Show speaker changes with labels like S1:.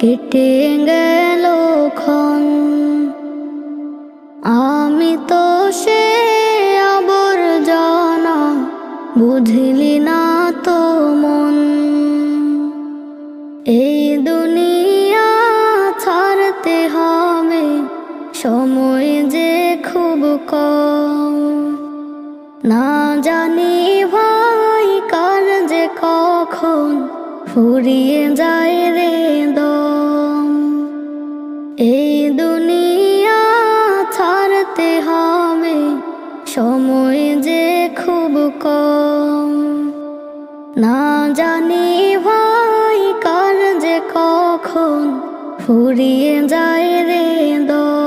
S1: কেটে গেল ক্ষণ। আমি তো সে আবর্জনা, বুঝলি না তো মন। এই দুনিয়া ছাড়তে হবে, সময় যে খুব কম। না জানি ভাই কার যে কখন ফুরিয়ে যায় রে দম। এই দুনিয়া ছাড়তে হবে, সময় যে খুব কম। না জানি ভাই কার যে কখন ফুরিয়ে যায় রে দম।